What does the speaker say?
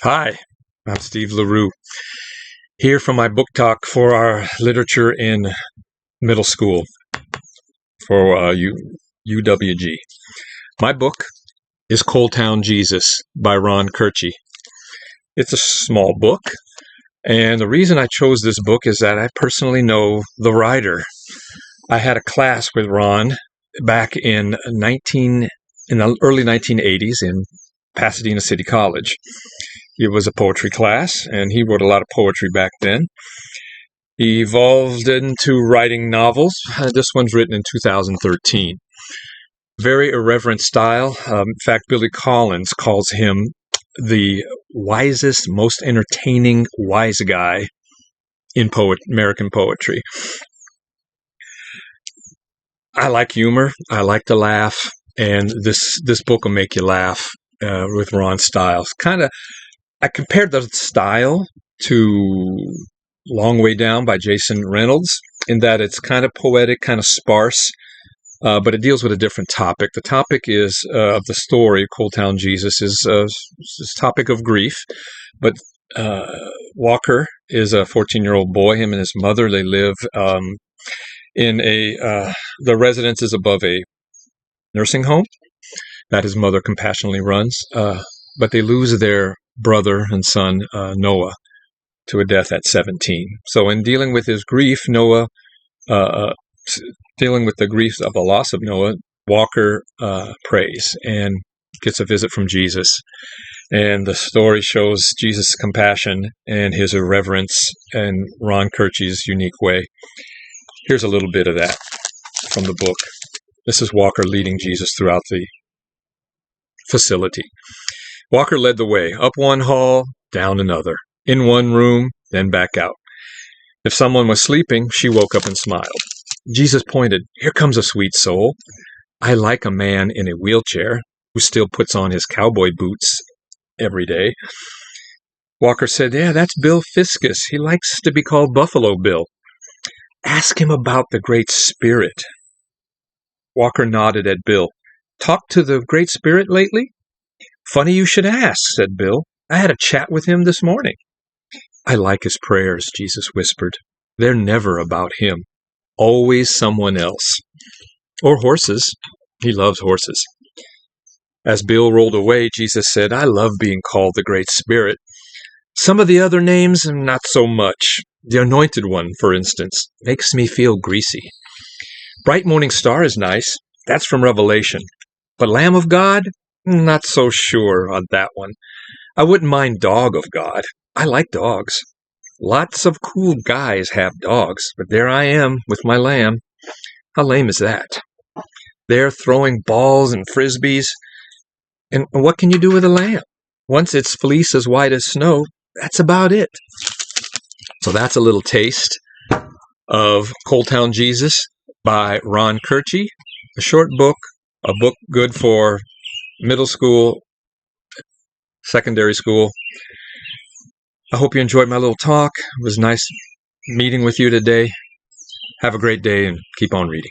Hi, I'm Steve Leroux, here for my book talk for our literature in middle school for UWG. My book is Coal Town Jesus by Ron Kirchie. It's a small book, and the reason I chose this book is that I personally know the writer. I had a class with Ron back in the early 1980s in Pasadena City College. It was a poetry class, and he wrote a lot of poetry back then. He evolved into writing novels. This one's written in 2013. Very irreverent style. In fact, Billy Collins calls him the wisest, most entertaining wise guy in American poetry. I like humor. I like to laugh, and this book will make you laugh with Ron's style. I compared the style to Long Way Down by Jason Reynolds in that it's kind of poetic, kind of sparse, but it deals with a different topic. The topic is of the story, Coal Town Jesus, is this topic of grief. But Walker is a 14-year-old boy. Him and his mother, they live in the residence is above a nursing home that his mother compassionately runs. But they lose their brother and son, Noah, to a death at 17. So in dealing with his grief, dealing with the grief of the loss of Noah, Walker prays and gets a visit from Jesus. And the story shows Jesus' compassion and his irreverence in Ron Kirchie's unique way. Here's a little bit of that from the book. This is Walker leading Jesus throughout the facility. Walker led the way, up one hall, down another, in one room, then back out. If someone was sleeping, she woke up and smiled. Jesus pointed, "Here comes a sweet soul. I like a man in a wheelchair who still puts on his cowboy boots every day." Walker said, "Yeah, that's Bill Fiskus. He likes to be called Buffalo Bill. Ask him about the Great Spirit." Walker nodded at Bill. "Talked to the Great Spirit lately?" "Funny you should ask," said Bill. "I had a chat with him this morning." "I like his prayers," Jesus whispered. "They're never about him. Always someone else. Or horses. He loves horses." As Bill rolled away, Jesus said, "I love being called the Great Spirit. Some of the other names, not so much. The Anointed One, for instance, makes me feel greasy. Bright Morning Star is nice. That's from Revelation. But Lamb of God? Not so sure on that one. I wouldn't mind Dog of God. I like dogs. Lots of cool guys have dogs, but there I am with my lamb. How lame is that? They're throwing balls and frisbees. And what can you do with a lamb? Once its fleece is white as snow, that's about it." So that's a little taste of Coal Town Jesus by Ron Kirchie. A short book, a book good for middle school, secondary school. I hope you enjoyed my little talk. It was nice meeting with you today. Have a great day and keep on reading.